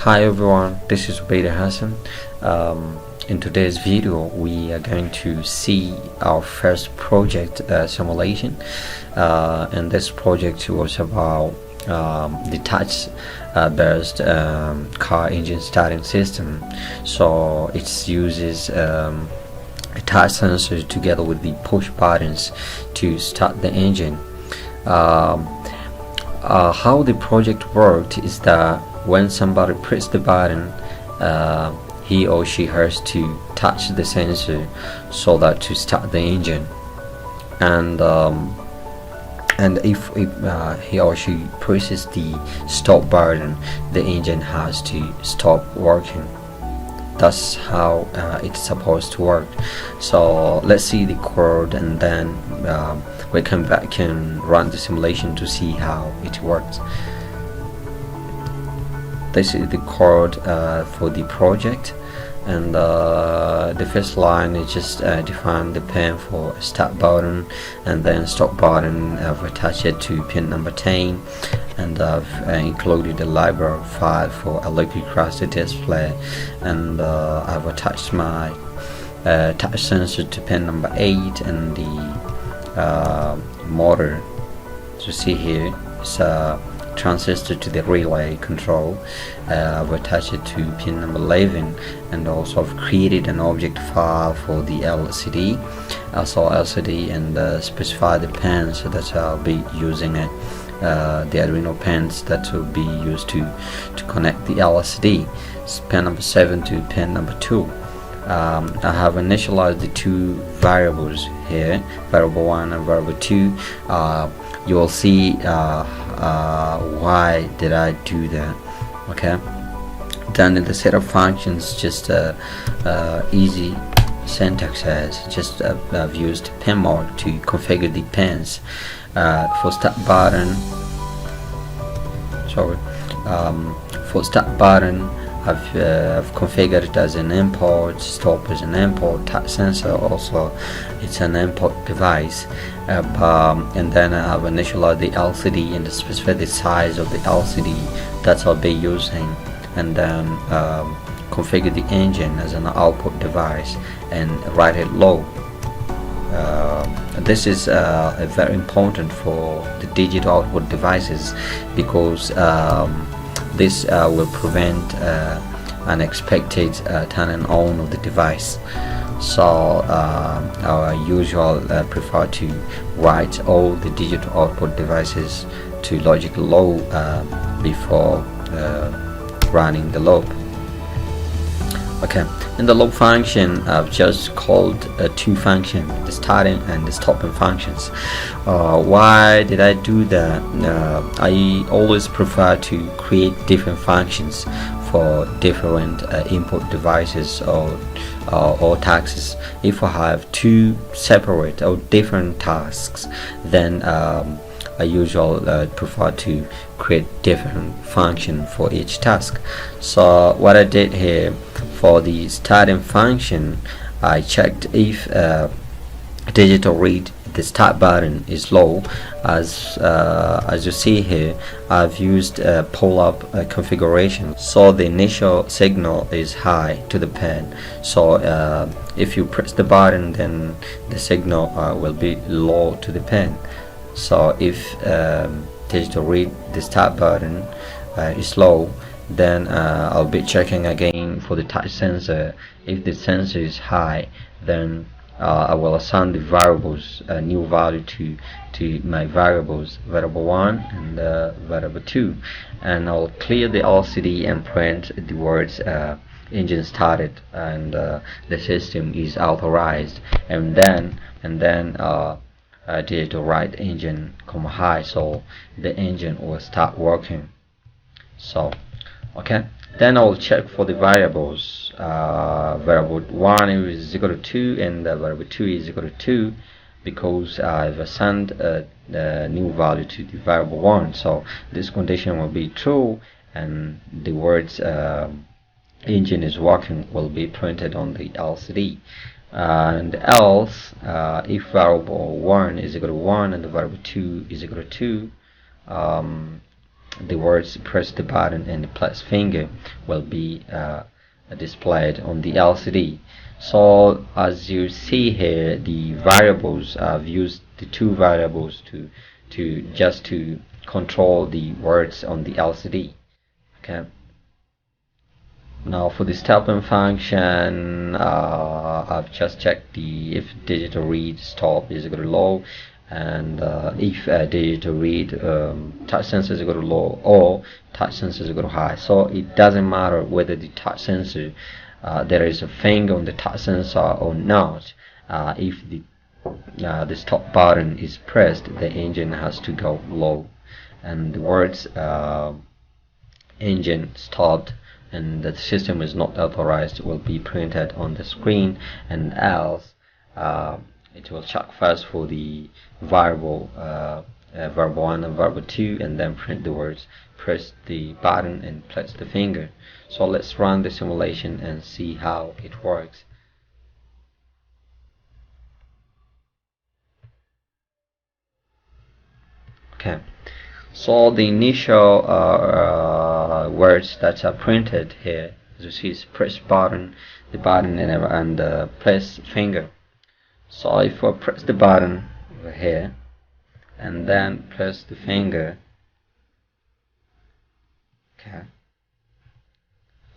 Hi everyone, this is Ubaida Hassan. In today's video we are going to see our first project simulation, and this project was about the touch based car engine starting system. So it uses a touch sensor together with the push buttons to start the engine. How the project worked is that when somebody presses the button, he or she has to touch the sensor so that to start the engine, and if he or she presses the stop button, the engine has to stop working. That's how it's supposed to work. So let's see the code, and then we come back and run the simulation to see how it works. This is the code for the project, and the first line is just define the pin for start button, and then stop button. I've attached it to pin number 10, and I've included the library file for electric crystal display, and I've attached my touch sensor to pin number 8, and the motor to see here is transistor to the relay control. I've attached it to pin number 11, and also I've created an object file for the LCD, and specify the pins that I'll be using it, the Arduino pins that will be used to connect the LCD. It's pin number 7 to pin number 2. I have initialized the two variables here, variable 1 and variable 2. You will see why did I do that. Okay, then in the set of functions, just easy syntax as just I've used pin mode to configure the pins. For start button, for start button, I've configured it as an import, stop as an import, touch sensor also it's an import device, and then I have initialized the LCD and specify the size of the LCD that I'll be using, and then configure the engine as an output device and write it low. This is very important for the digital output devices, because this will prevent unexpected turning on of the device. So I usually prefer to write all the digital output devices to logic low before running the loop. Okay, in the loop function, I've just called two functions, the starting and the stopping functions. Why did I do that? I always prefer to create different functions for different input devices or tasks. If I have two separate or different tasks, then I usually prefer to create different function for each task. So what I did here, for the starting function, I checked if digital read the start button is low. As you see here, I've used pull up configuration, so the initial signal is high to the pin. So if you press the button, then the signal will be low to the pin. So if digital read the start button is low, then I'll be checking again for the touch sensor. If the sensor is high, then I will assign the variables a new value to my variables, variable 1 and variable 2, and I'll clear the LCD and print the words engine started and the system is authorized, and then digital write engine high, so the engine will start working. So okay, then I'll check for the variables. Variable 1 is equal to 2 and variable 2 is equal to 2, because I've assigned a new value to the variable 1. So this condition will be true, and the words engine is working will be printed on the LCD. And else, if variable 1 is equal to 1 and the variable 2 is equal to 2, the words press the button and the plus finger will be displayed on the LCD. So as you see here, the variables, I've used the two variables to control the words on the LCD. Okay. Now for the stopping function, I've just checked the if digital read stop is equal to low, and if digital read touch sensor is equal to low or touch sensor is equal to high. So it doesn't matter whether the touch sensor there is a finger on the touch sensor or not. If the stop button is pressed, the engine has to go low, and the words engine stopped and the system is not authorized will be printed on the screen, and else it will check first for the variable variable 1 and variable 2 and then print the words, press the button and press the finger. So let's run the simulation and see how it works. Okay, so the initial words that are printed here, as you see, is press button, the button, and press finger. So if I press the button over here and then press the finger, okay,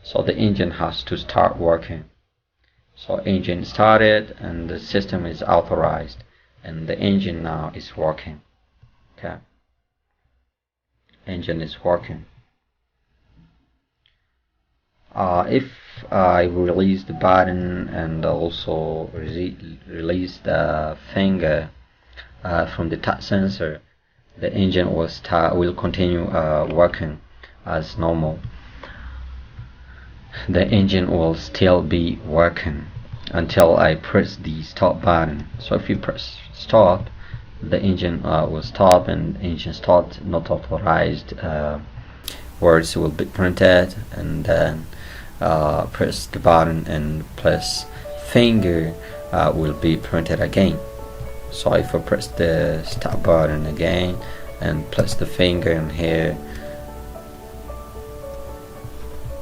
so the engine has to start working. So engine started and the system is authorized and the engine now is working. Okay, engine is working. If I release the button and also release the finger from the touch sensor, the engine will continue working as normal. The engine will still be working until I press the stop button. So if you press stop, the engine will stop, and engine start not authorized words will be printed, and then press the button and press finger will be printed again. So if I press the stop button again and press the finger in here,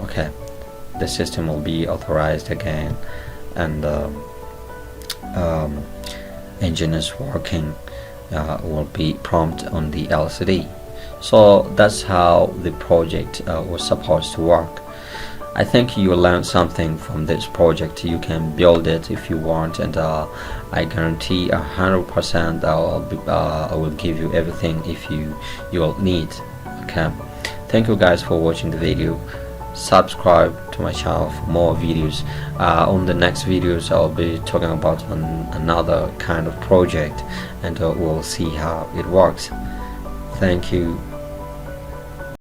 okay, the system will be authorized again, and engine is working, will be prompt on the LCD. So that's how the project was supposed to work. I think you learned something from this project. You can build it if you want, and I guarantee 100% I will give you everything if you'll need. Okay, thank you guys for watching the video. Subscribe to my channel for more videos. On the next videos I'll be talking about another kind of project, and we'll see how it works. Thank you.